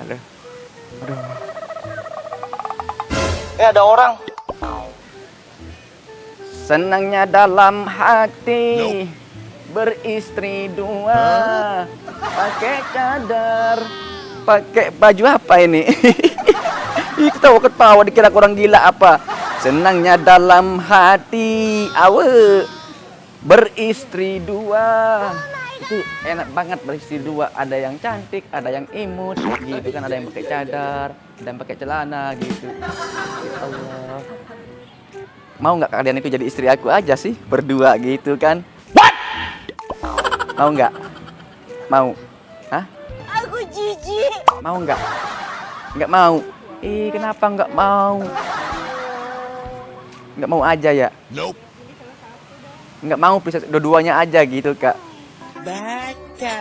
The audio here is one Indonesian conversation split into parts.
Aduh. Aduh. Ada orang. Senangnya dalam hati beristri dua, pakai cadar, pakai baju apa ini? Itu tahu ketawa dikira orang gila apa? Senangnya dalam hati awe beristri dua. Itu enak banget beristri dua. Ada yang cantik, ada yang imut gitu kan, ada yang pakai cadar, ada yang pakai celana gitu. Ya Allah. Mau nggak kalian itu jadi istri aku aja sih, berdua gitu kan? What? Mau nggak? Mau? Hah? Aku jijik. Mau nggak? Nggak mau. Kenapa nggak mau? Nggak mau aja ya? Nope. Nggak mau, bisa dua-duanya aja gitu kak. Baca.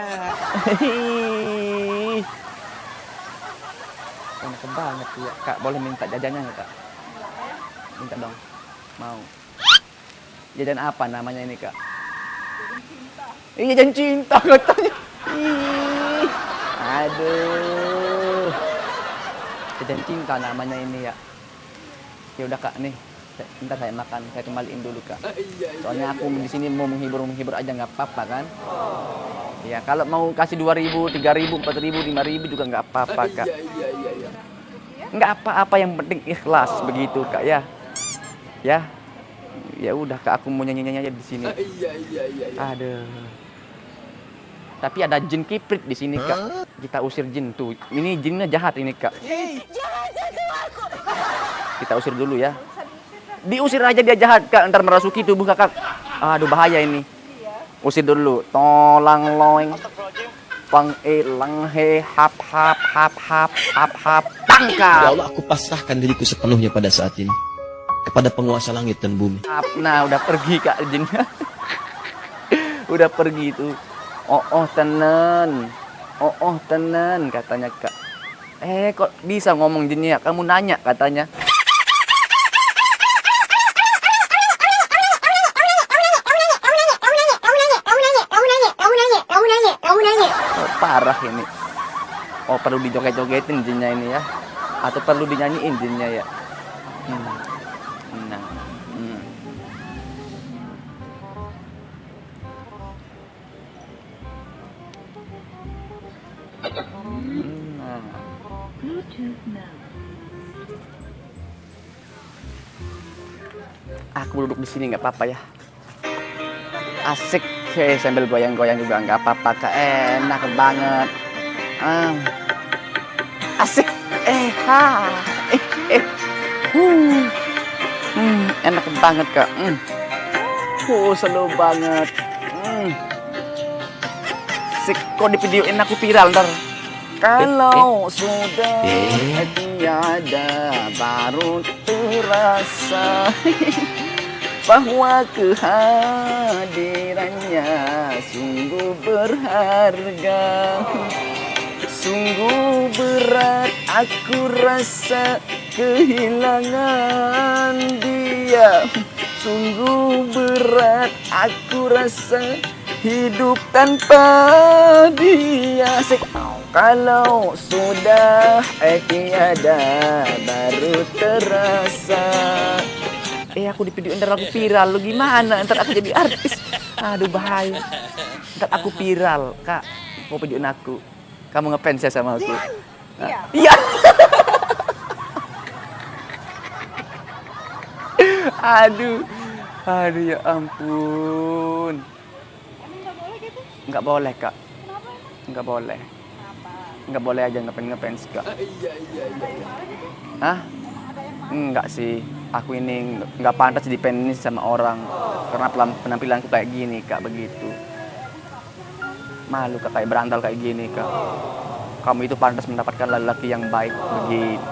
Enak banget ya kak. Boleh minta jajannya nggak kak? Minta dong. Mau. Jajan apa namanya ini kak? Jajan cinta katanya. Aduh. Jajan cinta namanya ini ya. Ya udah kak nih. Bentar saya makan, saya kembaliin dulu kak. Soalnya aku di sini mau menghibur aja nggak apa-apa kan? Ya kalau mau kasih 2.000, 3.000, 4.000, 5.000 juga nggak apa-apa kak. Nggak apa-apa, yang penting ikhlas begitu kak ya. Ya udah kak, aku mau nyanyi aja di sini. Aduh. Tapi ada jin kiprit di sini kak. Kita usir jin tuh. Ini jinnya jahat ini kak. Jangan sentuh aku. Kita usir dulu ya. Diusir aja dia jahat kak, ntar merasuki tubuh kakak. Aduh bahaya ini. Usir dulu. Tolang loeng. Pang lang he hap hap hap hap hap hap tangkap. Ya Allah, aku pasrahkan diriku sepenuhnya pada saat ini kepada penguasa langit dan bumi. Nah udah pergi kak jinnya. Udah pergi tuh. Oh tenen. Oh tenen katanya kak. Kok bisa ngomong jinnya? Kamu nanya katanya. Parah ini. Perlu dijoget-jogetin jinnya ini ya, atau perlu dinyanyiin jinnya ya. Nah. Aku duduk di sini nggak apa-apa ya. Asik. Sambil goyang-goyang juga nggak apa-apa kak, enak banget. Asik. Enak banget kak. Seru banget. Asik. Kok di videoin aku viral ntar. Kalau sudah tiada baru terasa bahwa kehadirannya sungguh berharga. Sungguh berat aku rasa kehilangan dia. Sungguh berat aku rasa hidup tanpa dia. Kalau sudah tiada baru terasa. Aku di video ntar aku viral. Lu gimana? Ntar aku jadi artis. Aduh bahaya. Ntar aku viral kak. Mau videoin aku. Kamu ngefans ya sama aku? Iya. Aduh ya ampun. Emang nggak boleh gitu? Nggak boleh kak. Kenapa? Nggak boleh. Kenapa? Nggak boleh aja ngefans kak. Hah? Enggak sih. Aku ini nggak pantas dipenis sama orang karena penampilanku kayak gini kak, begitu. Malu kak kayak berantal kayak gini kak. Kamu itu pantas mendapatkan lelaki yang baik, begitu.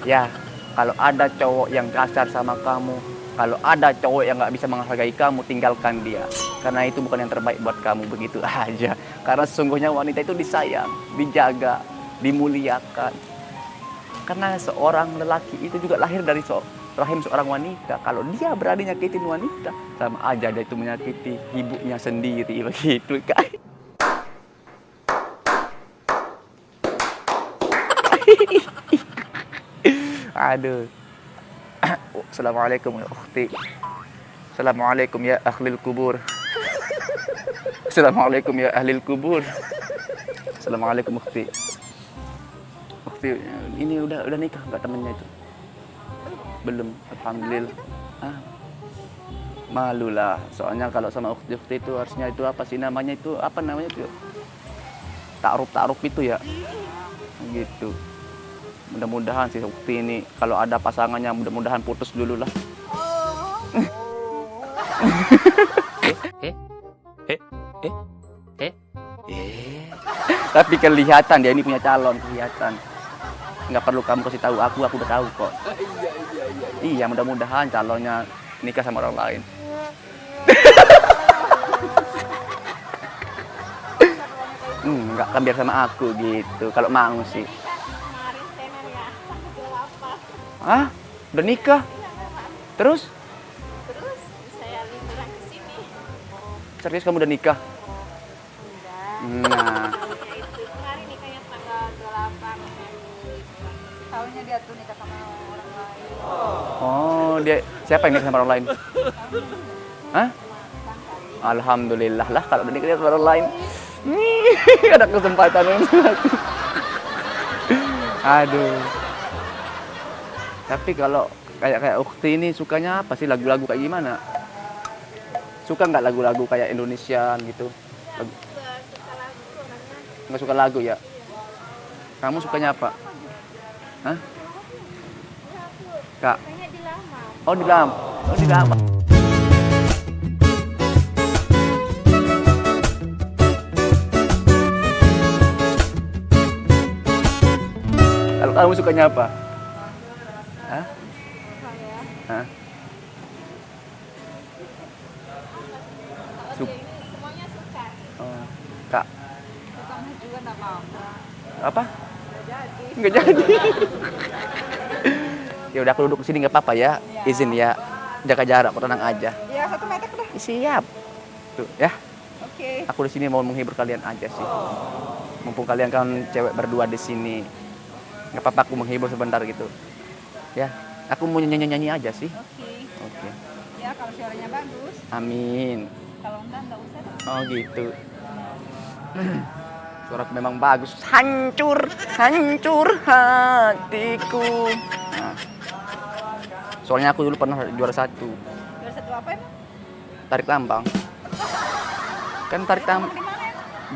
Ya, kalau ada cowok yang kasar sama kamu, kalau ada cowok yang nggak bisa menghargai kamu, tinggalkan dia. Karena itu bukan yang terbaik buat kamu, begitu aja. Karena sesungguhnya wanita itu disayang, dijaga, dimuliakan. Karena seorang lelaki itu juga lahir dari rahim seorang wanita. Kalau dia berani nyakitin wanita, sama aja dia itu menyakiti ibunya sendiri, begitu kan. Aduh. Assalamualaikum ya ukhti. Assalamualaikum ya ahlil kubur. Assalamualaikum ya ahlil kubur. Assalamualaikum ukhti. Ukhti, ini udah nikah nggak temennya itu? Belum, alhamdulillah. Ah, malu lah. Soalnya kalau sama ukhti itu harusnya itu apa sih namanya itu? Apa namanya itu? Takruf itu ya. Gitu. Mudah-mudahan sih ukhti ini kalau ada pasangannya mudah-mudahan putus dulu lah. Tapi kelihatan dia ini punya calon, kelihatan. Nggak perlu kamu kasih tahu aku udah tahu kok. Iya, mudah-mudahan calonnya nikah sama orang lain. Nggak kan biar sama aku gitu, kalau mau sih. Kemarin tenar ya, apa? Hah? Udah nikah? Terus? Terus saya liburan ke sini. Serius kamu udah nikah? Udah. Nah, Tahunnya itu kemarin nikahnya tanggal 28 tahunnya dia tuh nikah sama orang lain. oh dia siapa yang nikah sama orang lain? Hah? Alhamdulillah lah kalau udah nikah sama orang lain. Ada kesempatan untuk aku. Aduh. Tapi kalau kayak ukhti ini sukanya apa sih, lagu-lagu kayak gimana? Suka nggak lagu-lagu kayak Indonesian gitu? Lagu. Suka lagu orangnya. Nggak suka lagu ya? Kamu sukanya apa? Hah? Kak? Kayaknya di lama. Oh di lama. Oh di lama. Kalau kamu sukanya apa? Hah? Saya Hah? semuanya suka. Oh. Kak, Sukanya juga enggak apa-apa. apa? Nggak jadi. Nggak jadi. Ya udah aku duduk di sini nggak apa-apa ya. Izin ya. Jaga jarak, tenang aja. Ya 1 meter udah. Siap. Tuh ya. Oke. Aku di sini mau menghibur kalian aja sih. Mumpung kalian kan cewek berdua di sini. Nggak apa-apa aku menghibur sebentar gitu. Ya. Aku mau nyanyi-nyanyi aja sih. Oke. Oke. Ya kalau suaranya bagus. Amin. Kalau enggak usah deh. Oh gitu. Suaraku memang bagus. Hancur, hancur hatiku. Nah. Soalnya aku dulu pernah juara 1 Juara 1 apa emang? tarik tambang. Kan tarik tambang Di mana emang?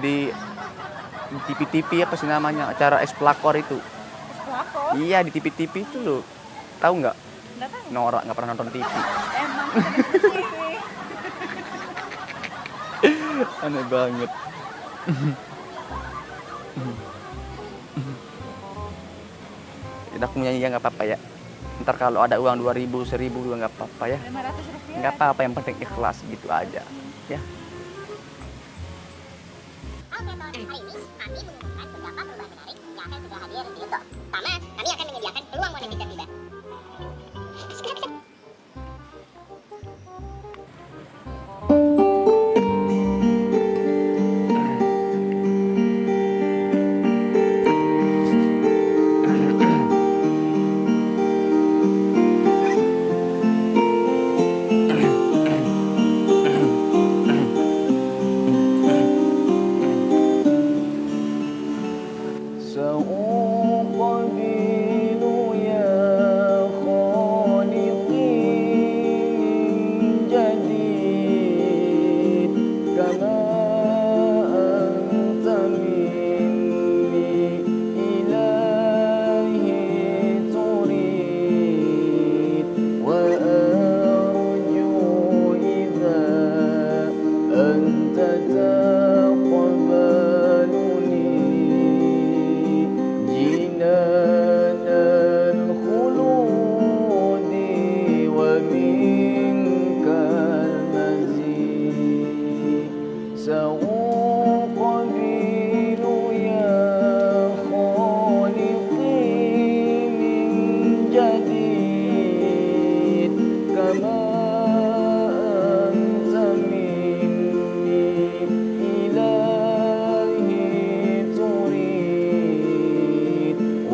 di TV-TV apa sih namanya, acara eksplakor itu. Pelakor? Iya di TV-TV itu loh. Tahu nggak? Enggak tahu. Norak nggak pernah nonton TV. Emang kita di TV. Aneh banget. Udah aku nyanyi ya nggak apa-apa ya. Ntar kalau ada uang 2.000, 1.000 juga nggak apa-apa ya. 500 rupiah. Nggak apa-apa, yang penting ikhlas gitu aja. Ya. Oke, Ton. Hari ini kami mengumumkan beberapa perubahan menarik yang akan segera hadir di Youtube. Pertama, kami akan menyediakan peluang monetisasi tiba. سأقبل يا خالقي جديد كما أنت مني إلهي تريد وأرجو إذا أنت تقبلني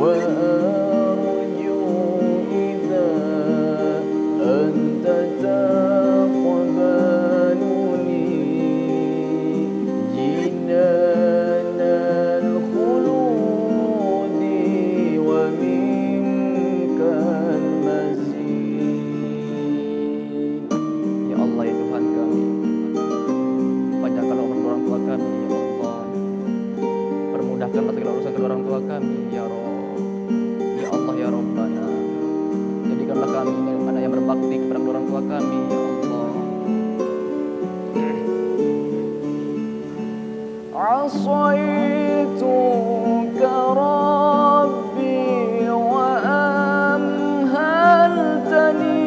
وأرجو إذا أنت تقبلني جنان الخلود ومنك المزيد. Ya Allah ya Tuhan kami, panjangkanlah umur orang tua kami ya Allah, permudahkanlah segala urusan kedua orang tua kami ya Rabb, ya Allah ya Rabbana, jadikanlah kami ini anak yang berbakti kepada kedua orang tua kami ya Allah. Asaytuka Rabbi wa amhaltani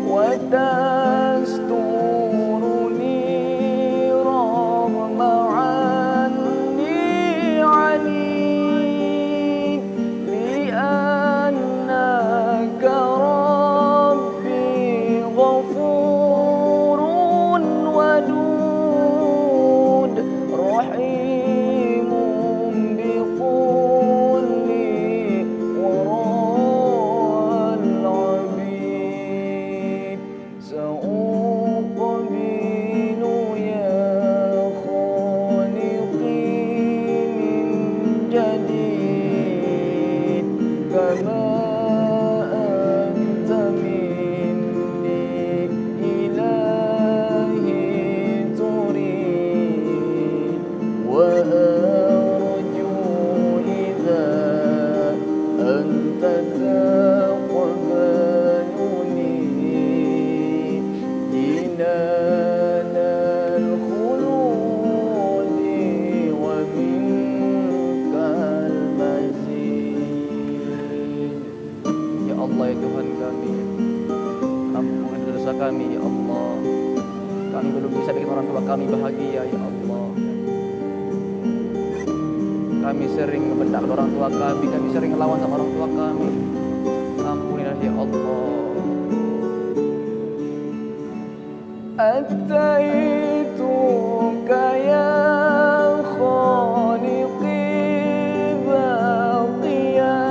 wa tasturuni ragma anni ani li'annaka Rabbi ghafurun wadud rahimun biqulli waral abid sa'uqbilu ya khaliqi min jadid kama anta minni ilahi turid wa arju idza anta taqbaluni jinanal khuludi wa minkal mazid. Ya Allah ya Tuhan kami, ampunkan dosa kami ya Allah. Kami belum bisa bikin orang tua kami bahagia ya Allah. Kami sering membentak orang tua kami sering ngelawan sama orang tua kami. Ampunilah ya Allah. Ataituka ya khaliqi baqiya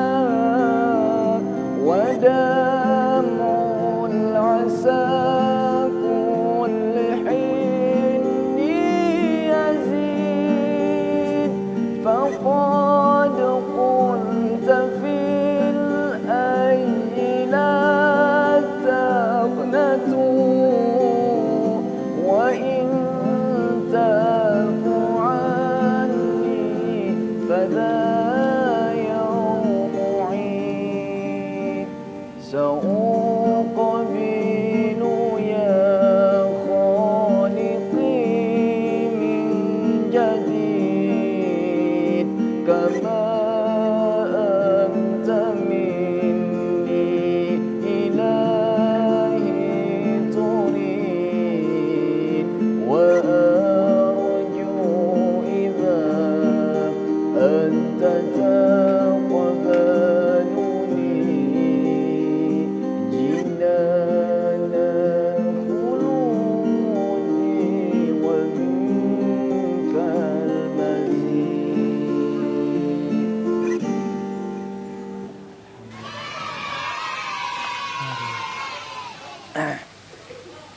wa damul asa kulli hinni yazid faqad qulta fil ayyi la taqnatu وإن تعفو عني فذا يوم عيد سأقبل يا خالقي من جديد كما أنت مني إلهي تريد وأرجو إذا أنت تقبلني جنان الخلود ومنك المزيد.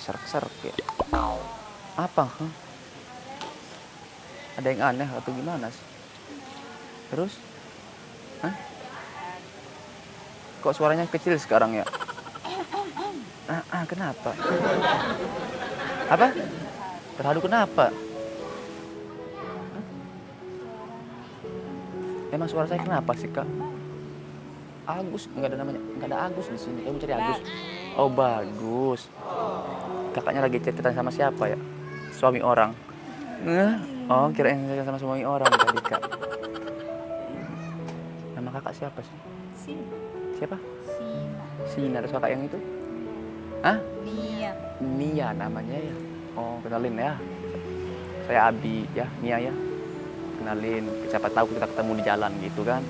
Serak-serak ya. Apa? Huh? Ada yang aneh atau gimana sih? Terus? Hah? Kok suaranya kecil sekarang ya? Kenapa? Apa? Terharu kenapa? Hah? Emang suara saya kenapa sih, Kak? Agus, enggak ada namanya, enggak ada Agus di sini. Kamu cari Agus. Oh, bagus. Kakaknya lagi cerita sama siapa ya? Suami orang. Oh, kirain sama suami orang tadi, Kak. Nama kakak siapa sih? Siapa? Sina. Terus kakak yang itu? Hah? Nia namanya ya. Oh, kenalin ya. Saya Abi ya, Nia ya. Kenalin, siapa tahu kita ketemu di jalan gitu kan.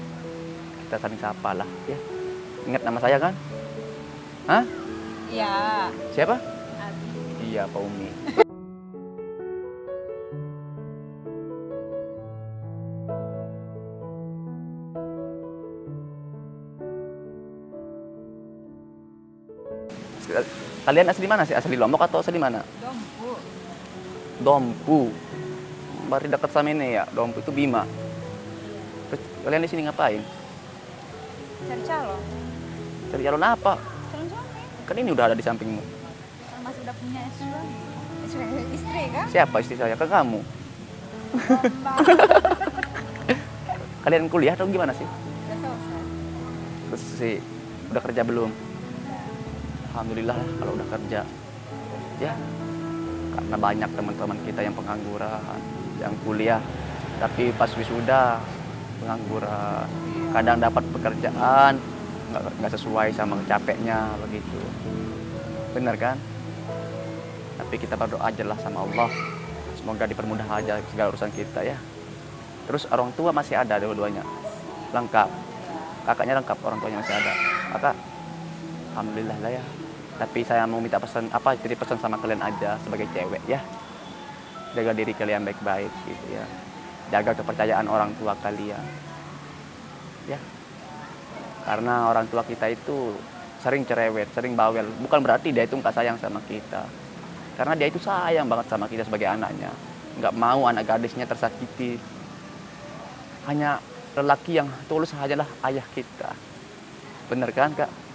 Kita saling sapa lah ya. Ingat nama saya kan? Hah? Iya. Siapa? Abi. Iya, Pak Umi. Kalian asli mana sih? Asli Lombok atau asli mana? Dompu. Dompu. Berarti dekat sama ini ya. Dompu itu Bima. Terus kalian di sini ngapain? Cari calon. Cari calon apa? Calon suami. Kan ini udah ada di sampingmu. Kan masih udah punya istri kan? Siapa istri saya? Kan kamu. Mbak. Kalian kuliah atau gimana sih? Udah selesai. Terus sih udah kerja belum? Alhamdulillah lah kalau udah kerja. Ya, karena banyak teman-teman kita yang pengangguran, yang kuliah, tapi pas wisuda pengangguran. Kadang dapat pekerjaan nggak sesuai sama capeknya begitu. Bener kan? Tapi kita berdoa aja lah sama Allah. Semoga dipermudah aja segala urusan kita ya. Terus orang tua masih ada dua-duanya? Lengkap? Kakaknya lengkap, orang tuanya masih ada? Kakak? Alhamdulillah lah ya. Tapi saya mau minta pesan, jadi pesan sama kalian aja sebagai cewek ya. Jaga diri kalian baik-baik gitu ya. Jaga kepercayaan orang tua kalian. Ya. Karena orang tua kita itu sering cerewet, sering bawel. Bukan berarti dia itu nggak sayang sama kita. Karena dia itu sayang banget sama kita sebagai anaknya. Nggak mau anak gadisnya tersakiti. Hanya lelaki yang tulus sajalah ayah kita. Bener kan, Kak?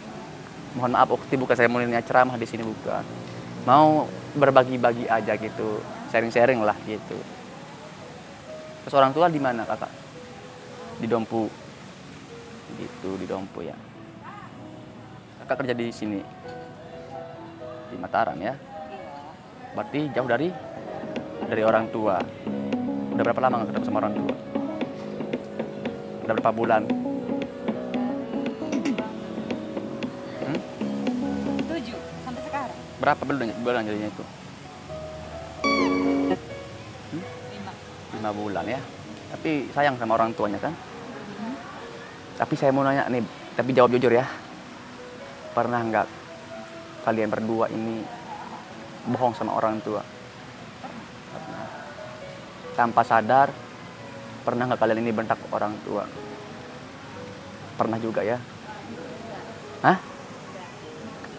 Mohon maaf, Ukti, bukan saya mau ceramah di sini, bukan. Mau berbagi-bagi aja gitu. Sharing-sharing lah gitu. Terus orang tua di mana, Kakak? Di Dompu. Gitu, di Dompu ya. Kakak kerja di sini. Di Mataram ya. Berarti jauh dari orang tua. Udah berapa lama nggak ketemu sama orang tua? Udah berapa bulan? 7 sampai sekarang. Berapa bulan jadinya itu? 5 bulan ya. Tapi sayang sama orang tuanya kan? Tapi saya mau nanya nih, tapi jawab jujur ya. Pernah nggak kalian berdua ini bohong sama orang tua? Pernah. Tanpa sadar, pernah nggak kalian ini bentak orang tua? Pernah juga ya? Hah?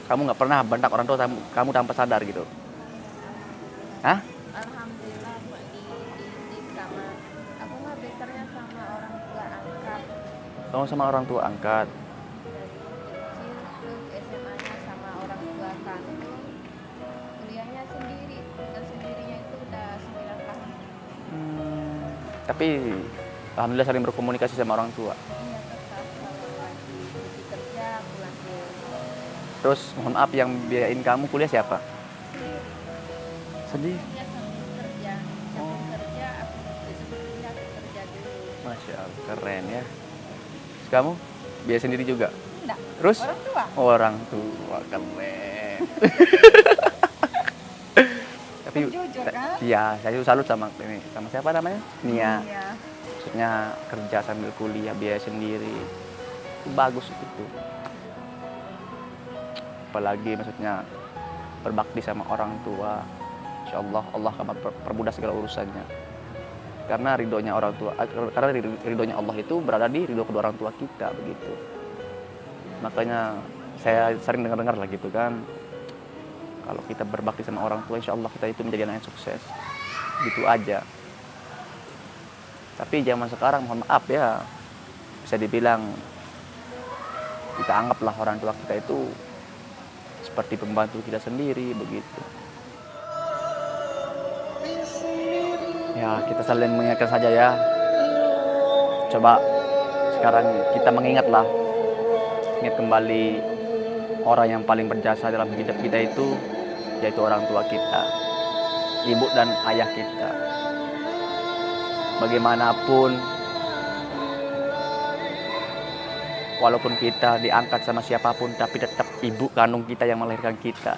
Kamu nggak pernah bentak orang tua kamu tanpa sadar gitu? Hah? Alhamdulillah dididik sama aku mah besarnya sama orang tua angkat. Kamu sama orang tua angkat. Kecil tuh SMA-nya sama orang tua kandung. Kuliahnya sendiri. Dan sendirinya itu udah 9 tahun. Tapi alhamdulillah sering berkomunikasi sama orang tua. Iya tetap kalau lagi pergi kerja pulang ke Terus mohon maaf, yang biayain kamu kuliah siapa? Sedih. dia sambil kerja. Sambil kerja aku sebelumnya aku kerja dulu. Masya Allah, keren ya. Terus kamu biaya sendiri juga? Enggak. Terus? Orang tua. Orang tua, keren. Tapi Jujur kan? iya, saya juga salut sama ini. Sama siapa namanya? Nia. Iya. Maksudnya kerja sambil kuliah, biaya sendiri. Itu bagus itu. Apalagi maksudnya berbakti sama orang tua. Insya Allah, Allah akan permudah segala urusannya. Karena ridhonya orang tua, karena ridhonya Allah itu berada di ridho kedua orang tua kita begitu. Makanya saya sering dengar lah gitu kan. Kalau kita berbakti sama orang tua, insya Allah kita itu menjadi anak yang sukses. Gitu aja. Tapi zaman sekarang, mohon maaf ya, bisa dibilang kita anggaplah orang tua kita itu seperti pembantu kita sendiri begitu. Ya, kita saling mengingatkan saja ya. Coba sekarang kita mengingatlah, ingat kembali orang yang paling berjasa dalam hidup kita itu, yaitu orang tua kita, ibu dan ayah kita. Bagaimanapun, walaupun kita diangkat sama siapapun, tapi tetap ibu kandung kita yang melahirkan kita.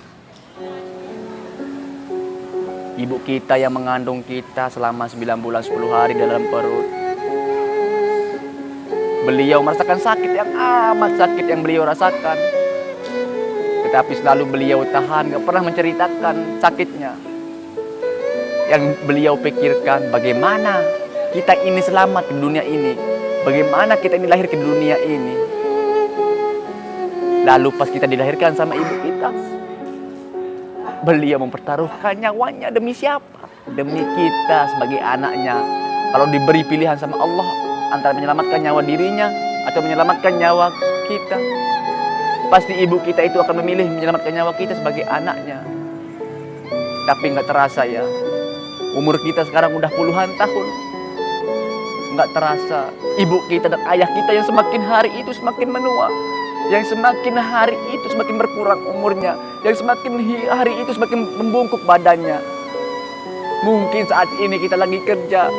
Ibu kita yang mengandung kita selama 9 bulan 10 hari dalam perut. Beliau merasakan sakit yang amat sakit yang beliau rasakan. Tetapi selalu beliau tahan, gak pernah menceritakan sakitnya. Yang beliau pikirkan, bagaimana kita ini selamat di dunia ini. Bagaimana kita ini lahir ke dunia ini. Lalu pas kita dilahirkan sama ibu kita, Beliau mempertaruhkan nyawanya demi siapa? Demi kita sebagai anaknya. Kalau diberi pilihan sama Allah antara menyelamatkan nyawa dirinya atau menyelamatkan nyawa kita, pasti ibu kita itu akan memilih menyelamatkan nyawa kita sebagai anaknya. Tapi nggak terasa ya, umur kita sekarang udah puluhan tahun. Nggak terasa, ibu kita dan ayah kita yang semakin hari itu semakin menua, yang semakin hari itu semakin berkurang umurnya, yang semakin hari itu semakin membungkuk badannya. Mungkin saat ini kita lagi kerja,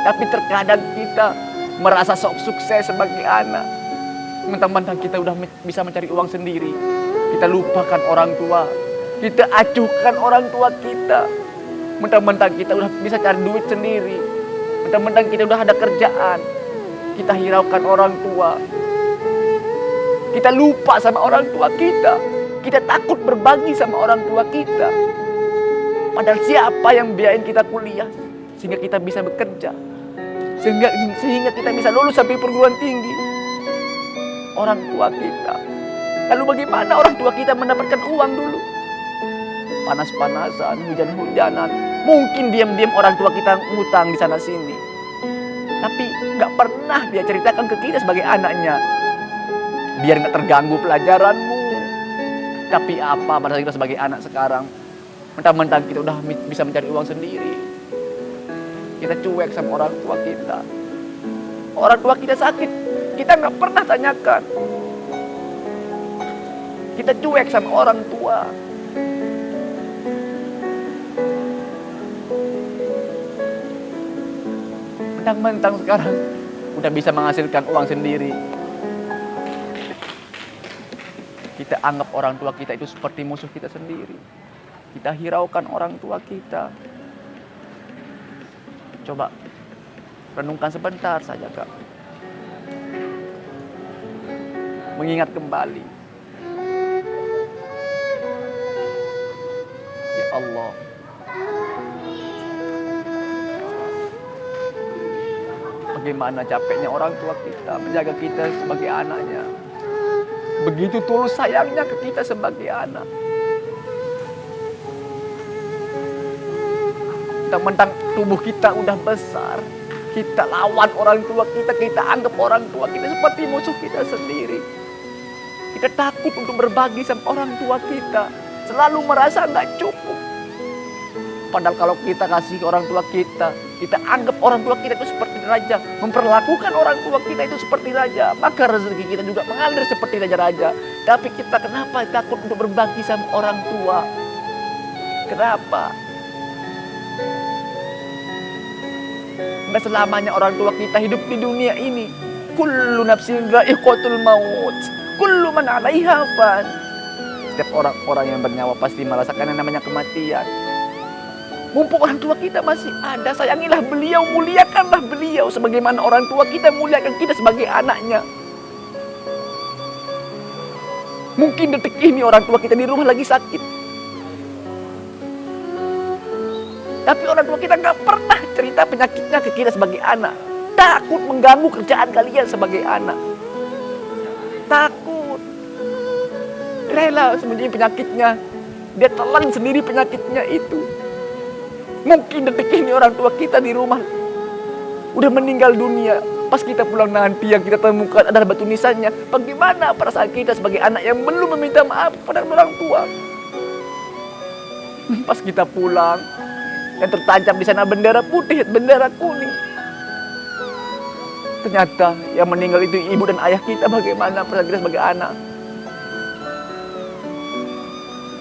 tapi terkadang kita merasa sok sukses sebagai anak. Mentang-mentang kita udah bisa mencari uang sendiri, kita lupakan orang tua, kita acuhkan orang tua kita. Mentang-mentang kita udah bisa cari duit sendiri, mentang-mentang kita udah ada kerjaan, kita hiraukan orang tua. Kita lupa sama orang tua kita. Kita takut berbagi sama orang tua kita. Padahal siapa yang biayain kita kuliah sehingga kita bisa bekerja, sehingga kita bisa lulus sampai perguruan tinggi? Orang tua kita. Lalu bagaimana orang tua kita mendapatkan uang dulu? Panas-panasan, hujan-hujanan. Mungkin diam-diam orang tua kita ngutang di sana sini, tapi nggak pernah dia ceritakan ke kita sebagai anaknya. Biar nggak terganggu pelajaranmu. Tapi apa pada kita sebagai anak sekarang? Mentang-mentang kita udah bisa mencari uang sendiri, kita cuek sama orang tua kita. Orang tua kita sakit, kita nggak pernah tanyakan. Kita cuek sama orang tua. Mentang-mentang sekarang udah bisa menghasilkan uang sendiri, kita anggap orang tua kita itu seperti musuh kita sendiri. Kita hiraukan orang tua kita. Coba renungkan sebentar saja, Kak. Mengingat kembali. Ya Allah. Bagaimana capeknya orang tua kita menjaga kita sebagai anaknya. Begitu tulus sayangnya ke kita sebagai anak. Mentang-mentang tubuh kita udah besar, kita lawan orang tua kita, kita anggap orang tua kita seperti musuh kita sendiri. Kita takut untuk berbagi sama orang tua kita, selalu merasa nggak cukup. Padahal kalau kita kasih ke orang tua kita anggap orang tua kita itu seperti raja, memperlakukan orang tua kita itu seperti raja, maka rezeki kita juga mengalir seperti raja-raja. Tapi kita kenapa takut untuk berbagi sama orang tua? Kenapa? Nggak selamanya orang tua kita hidup di dunia ini. Kullu nafsin dha'iqatul maut, kullu man 'alaiha fan. Setiap orang yang bernyawa pasti merasakan yang namanya kematian. Mumpung orang tua kita masih ada, sayangilah beliau, muliakanlah beliau sebagaimana orang tua kita muliakan kita sebagai anaknya. Mungkin detik ini orang tua kita di rumah lagi sakit, tapi orang tua kita nggak pernah cerita penyakitnya ke kita sebagai anak. Takut mengganggu kerjaan kalian sebagai anak. Takut. Rela sembunyi penyakitnya. Dia telan sendiri penyakitnya itu. Mungkin detik ini orang tua kita di rumah udah meninggal dunia. Pas kita pulang nanti yang kita temukan adalah batu nisannya. Bagaimana perasaan kita sebagai anak yang belum meminta maaf pada orang tua? Pas kita pulang, yang tertancap di sana bendera putih, bendera kuning. Ternyata yang meninggal itu ibu dan ayah kita. Bagaimana perasaan kita sebagai anak?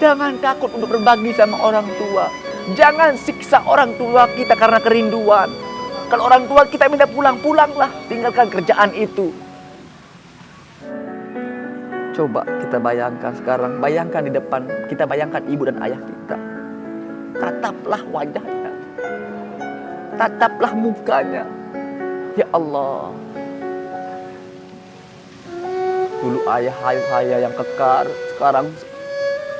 Jangan takut untuk berbagi sama orang tua. Jangan siksa orang tua kita karena kerinduan. Kalau orang tua kita minta pulang, pulanglah. Tinggalkan kerjaan itu. Coba kita bayangkan sekarang. Bayangkan di depan. Kita bayangkan ibu dan ayah kita. Tataplah wajahnya. Tataplah mukanya. Ya Allah. Dulu ayah saya yang kekar. Sekarang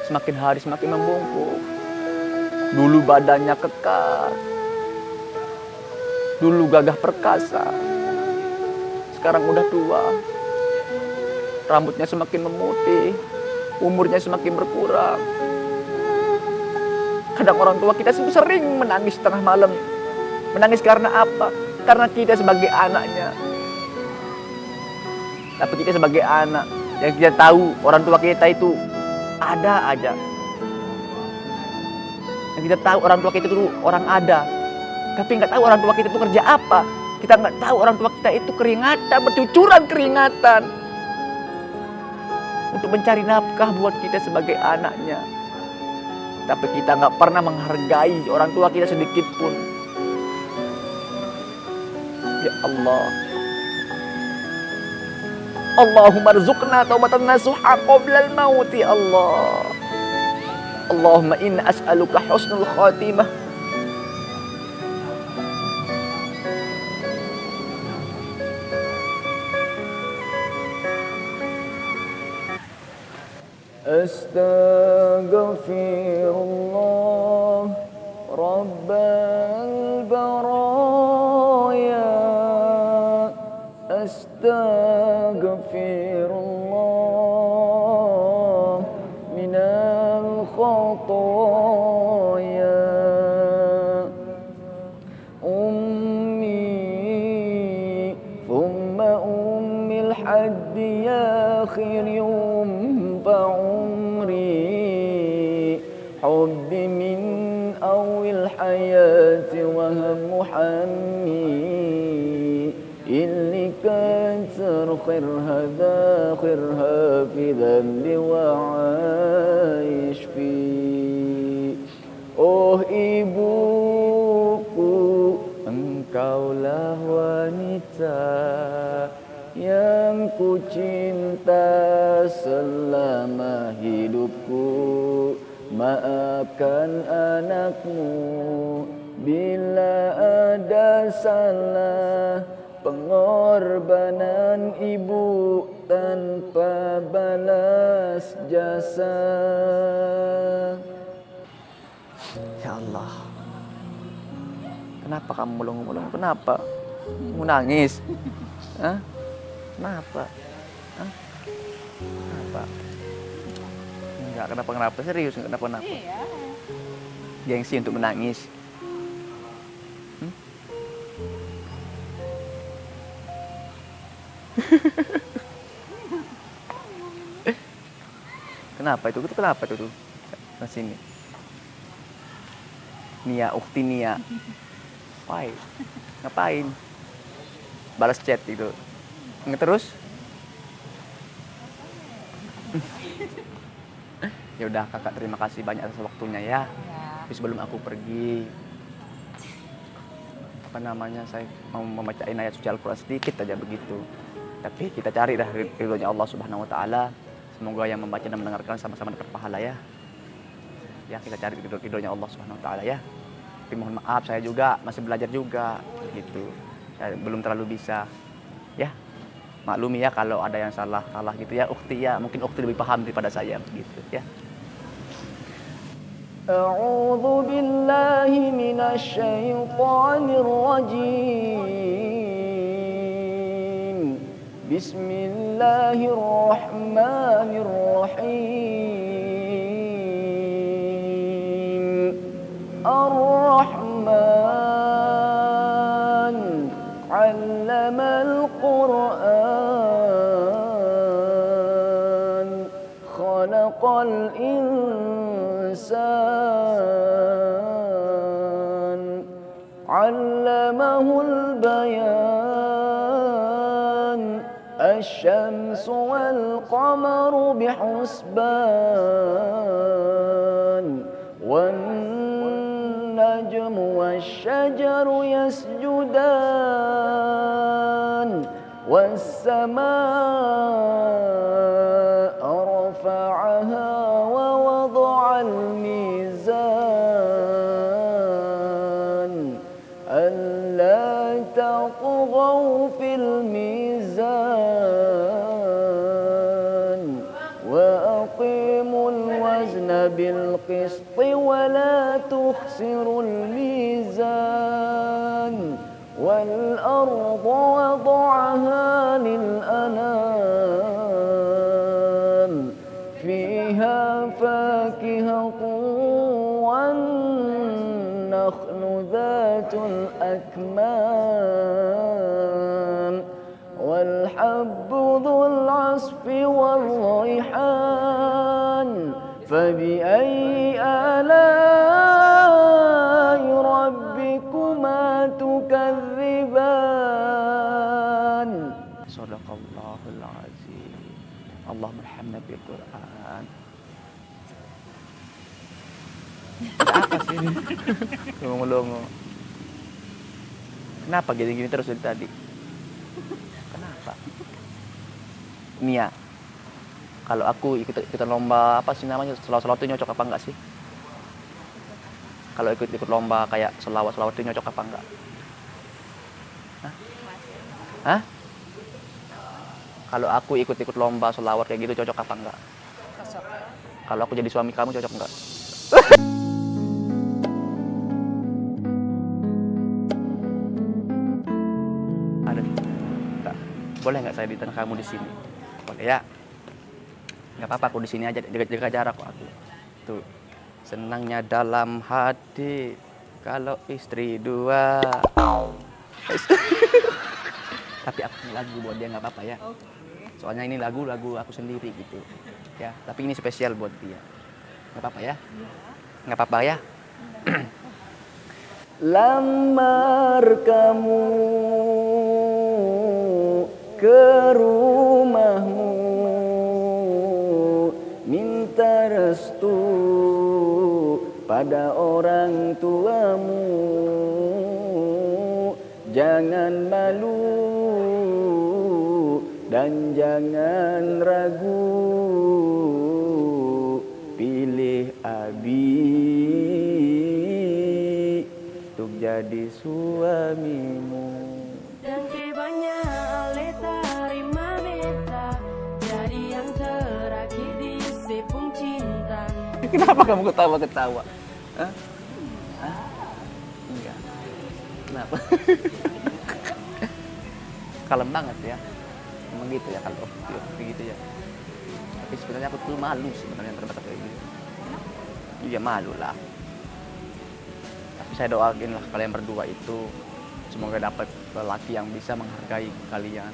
semakin hari semakin membungkuk. Dulu badannya kekar. Dulu gagah perkasa. Sekarang udah tua. Rambutnya semakin memutih. Umurnya semakin berkurang. Kadang orang tua kita sering menangis tengah malam. Menangis karena apa? Karena kita sebagai anaknya. Tapi kita sebagai anak yang kita tahu orang tua kita itu ada aja. Yang kita tahu orang tua kita itu orang ada. Tapi nggak tahu orang tua kita itu kerja apa. Kita nggak tahu orang tua kita itu keringatan, bercucuran keringatan. Untuk mencari nafkah buat kita sebagai anaknya. Tapi kita nggak pernah menghargai orang tua kita sedikit pun. Ya Allah. Allahumma rzuqna taubatan nasuha qabla al-maut ya Allah. Allahumma inna as'aluka husnul khatimah. Astaghfirullah Rabbal baraya. Astaghfirullah minal khataya. Ummi thumma ummil haddi akhir فعمري حبي من أول حياتي وهم حمي اللي كسر خيرها في ذل وعايش فيه. Oh ibuku, engkaulah wanita yang ku cinta selama hidupku. Maafkan anakmu bila ada salah. Pengorbanan ibu tanpa balas jasa. Ya Allah, kenapa kamu mulung-mulung? Kenapa? Mau nangis? Hah? Kenapa? Hah? Kenapa? Enggak, kenapa? Serius, kenapa? Iya. Gengsi untuk menangis. Kenapa itu? Kenapa itu tuh? Ke sini. Nia, ukti Nia. Why? Ngapain? Balas chat itu. Terus? Ya udah kakak, terima kasih banyak atas waktunya ya. Tapi sebelum aku pergi, saya mau membacain ayat suci Al-Quran sedikit aja begitu. Tapi kita cari dah ridhonya Allah Subhanahu Wa Taala. Semoga yang membaca dan mendengarkan sama-sama dapat pahala ya. Ya, kita cari ridhonya Allah Subhanahu Wa Taala ya. Tapi mohon maaf, saya juga masih belajar juga gitu. Saya belum terlalu bisa. Ya, maklumi ya kalau ada yang salah gitu ya, ukhti ya. Mungkin ukhti lebih paham daripada saya gitu ya. A'udzu billahi minasy syaithanir rajim. Bismillahirrahmanirrahim. Ar-Rahman 'allamal Qur'an. Khalaqal insan. 'Allamahul bayan. الشمس والقمر بحسبان والنجم والشجر يسجدان والسماء رفعها ووضع الميزان ألا تطغوا في الميزان وأقيموا الوزن بالقسط ولا تخسروا الميزان والأرض وضعها للأنام فيها فاكهة والنخل الرحمن والحب ذو العصف والريحان فبأي آلاء ربكما تكذبان صدق الله العظيم اللهم ارحمنا بالقرآن. Apa sih ini? Longo-longo. Kenapa gini-gini terus dari tadi? Kenapa? Nia, kalau aku ikutan lomba apa sih namanya, selawat-selawat itu nyocok apa enggak sih? Kalau ikut lomba kayak selawat-selawat itu nyocok apa enggak? Hah? Hah? Kalau aku ikut lomba selawat kayak gitu cocok apa enggak? Kalau aku jadi suami kamu cocok enggak? Ada. Enggak. Boleh nggak saya ditahan kamu di sini? Boleh ya? Nggak apa-apa, aku di sini aja, jaga jarak kok aku. Tuh. Senangnya dalam hati kalau istri dua. Tapi aku punya lagu buat dia, nggak apa-apa ya? Soalnya ini lagu aku sendiri gitu. Ya, tapi ini spesial buat dia. Nggak apa-apa ya? Nggak apa-apa ya? Lamar kamu ke rumahmu, minta restu pada orang tuamu, jangan malu dan jangan ragu, pilih Abi untuk jadi suamimu. Dan ke banyak aleta terima beta, jadi yang terakhir di sepung cinta. Kenapa kamu ketawa-ketawa? Hah? Hah? Enggak. Kenapa? Kalem banget ya. Emang gitu ya kalau begitu ya. Tapi sebenarnya aku tuh malu sebenarnya terbatas kayak gitu. Iya malu lah. Tapi saya doain lah kalian berdua itu semoga dapat lelaki yang bisa menghargai kalian,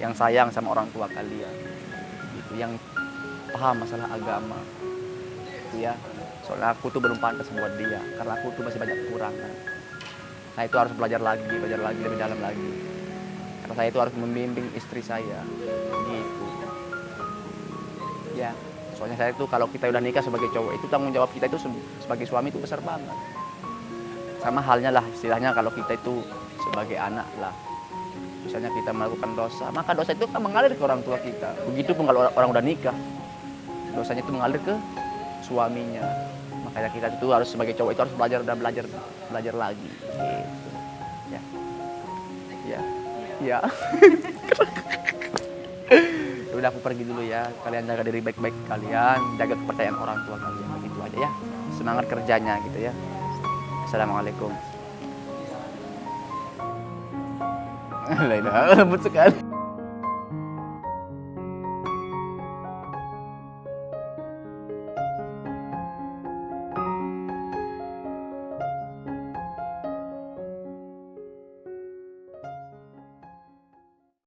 yang sayang sama orang tua kalian, gitu, yang paham masalah agama, gitu ya. Soalnya aku tuh belum pantas buat dia, karena aku tuh masih banyak kekurangan. Nah itu harus belajar lagi lebih dalam lagi. Karena saya itu harus membimbing istri saya, gitu. Ya, soalnya saya itu kalau kita udah nikah sebagai cowok itu tanggung jawab kita itu sebagai suami itu besar banget. Sama halnya lah istilahnya kalau kita itu sebagai anak lah. Misalnya kita melakukan dosa, maka dosa itu kan mengalir ke orang tua kita. Begitupun kalau orang udah nikah, dosanya itu mengalir ke suaminya. Makanya kita itu harus sebagai cowok itu harus belajar lagi. Gitu. Ya. Ya. Ya. Udah aku pergi dulu ya. Kalian jaga diri baik-baik kalian, jaga kepercayaan orang tua kalian. Begitu aja ya. Semangat kerjanya gitu ya. Assalamualaikum. La ilaha illallah, lembut sekali.